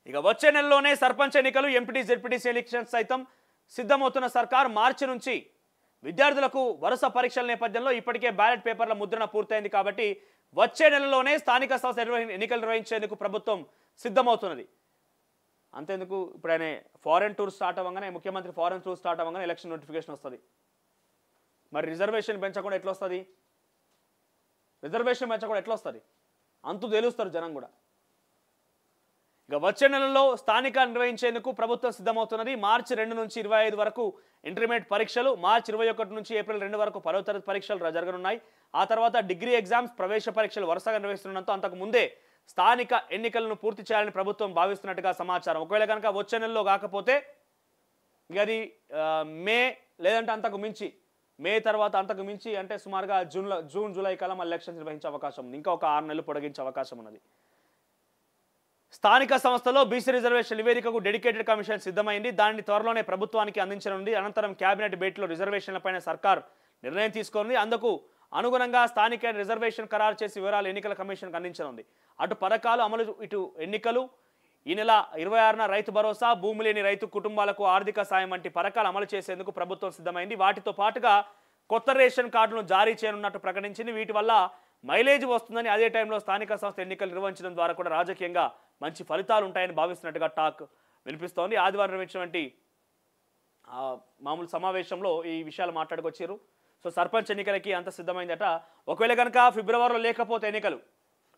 ఇక వచ్చే నెలలోనే సర్పంచ్ ఎన్నికలు, ఎంపీటీ జెడ్పీటీసీ ఎలక్షన్స్ సైతం సిద్ధమవుతున్న సర్కార్ మార్చి నుంచి విద్యార్థులకు వరుస పరీక్షల నేపథ్యంలో ఇప్పటికే బ్యాలెట్ పేపర్ల ముద్రణ పూర్తయింది కాబట్టి వచ్చే నెలలోనే స్థానిక సంస్థ ఎన్నికలు నిర్వహించేందుకు ప్రభుత్వం సిద్ధమవుతున్నది. అంతేందుకు ఇప్పుడు ఆయన ఫారెన్ టూర్ స్టార్ట్ అవ్వగానే, ముఖ్యమంత్రి ఫారెన్ టూర్ స్టార్ట్ అవ్వగానే ఎలక్షన్ నోటిఫికేషన్ వస్తుంది. మరి రిజర్వేషన్ పెంచకుండా ఎట్లా వస్తుంది? రిజర్వేషన్ పెంచకుండా ఎట్లా వస్తుంది? అంతు తెలుస్తారు జనం కూడా. ఇక వచ్చే నెలలో స్థానిక నిర్వహించేందుకు ప్రభుత్వం సిద్ధమవుతున్నది. మార్చి 2 నుంచి 25 వరకు ఇంటర్మీడియట్ పరీక్షలు, మార్చి 21 నుంచి ఏప్రిల్ 2 వరకు 10వ తరగతి పరీక్షలు జరగనున్నాయి. ఆ తర్వాత డిగ్రీ ఎగ్జామ్స్, ప్రవేశ పరీక్షలు వరుసగా నిర్వహిస్తుండటంతో అంతకు ముందే స్థానిక ఎన్నికలను పూర్తి చేయాలని ప్రభుత్వం భావిస్తున్నట్టుగా సమాచారం. ఒకవేళ కనుక వచ్చే నెలలో కాకపోతే ఇక అది మే లేదంటే అంతకు మించి, మే తర్వాత అంతకు మించి అంటే సుమారుగా జూన్ జూలై కల్లా మళ్ళీ ఎలక్షన్స్ నిర్వహించే అవకాశం ఉంది. ఇంకా ఒక 6 నెలలు పొడిగించే అవకాశం ఉన్నది. స్థానిక సంస్థలో బీసీ రిజర్వేషన్ నివేదికకు డెడికేటెడ్ కమిషన్ సిద్ధమైంది. దానిని త్వరలోనే ప్రభుత్వానికి అందించనుంది. అనంతరం కేబినెట్ భేటీలో రిజర్వేషన్లపైన సర్కార్ నిర్ణయం తీసుకుంది. అందుకు అనుగుణంగా స్థానిక రిజర్వేషన్ ఖరారు చేసి వివరాలు ఎన్నికల కమిషన్కు అందించనుంది. అటు పథకాలు అమలు, ఇటు ఎన్నికలు. ఈ నెల 26న రైతు భరోసా, భూమి లేని రైతు కుటుంబాలకు ఆర్థిక సాయం వంటి పథకాలు అమలు చేసేందుకు ప్రభుత్వం సిద్ధమైంది. వాటితో పాటుగా కొత్త రేషన్ కార్డులను జారీ చేయనున్నట్టు ప్రకటించింది. వీటి వల్ల మైలేజ్ వస్తుందని, అదే టైంలో స్థానిక సంస్థ ఎన్నికలు నిర్వహించడం ద్వారా కూడా రాజకీయంగా మంచి ఫలితాలు ఉంటాయని భావిస్తున్నట్టుగా టాక్ వినిపిస్తోంది. ఆదివారం నిర్వహించినటువంటి మామూలు సమావేశంలో ఈ విషయాలు మాట్లాడుకొచ్చారు. సో సర్పంచ్ ఎన్నికలకి అంత సిద్ధమైందట. ఒకవేళ కనుక ఫిబ్రవరిలో లేకపోతే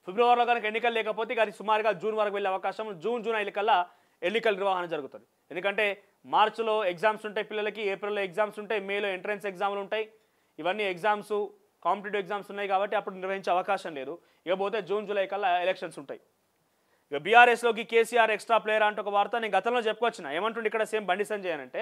ఫిబ్రవరిలో కనుక ఎన్నికలు లేకపోతే అది సుమారుగా జూన్ వరకు వెళ్ళే అవకాశం. జూన్ కల్లా ఎన్నికల నిర్వహణ జరుగుతుంది. ఎందుకంటే మార్చిలో ఎగ్జామ్స్ ఉంటాయి పిల్లలకి, ఏప్రిల్లో ఎగ్జామ్స్ ఉంటాయి, మేలో ఎంట్రన్స్ ఎగ్జామ్లు ఉంటాయి. ఇవన్నీ ఎగ్జామ్స్, కాంపిటేటివ్ ఎగ్జామ్స్ ఉన్నాయి కాబట్టి అప్పుడు నిర్వహించే అవకాశం లేదు. ఇకపోతే జూన్ జూలై కల్లా ఎలక్షన్స్ ఉంటాయి. ఇక బీఆర్ఎస్లోకి కేసీఆర్ ఎక్స్ట్రా ప్లేయర్ అంటే ఒక వార్త నేను గతంలో చెప్పుకొచ్చిన. ఏమంటుండే ఇక్కడ సేమ్ బండి సంజయ్ అంటే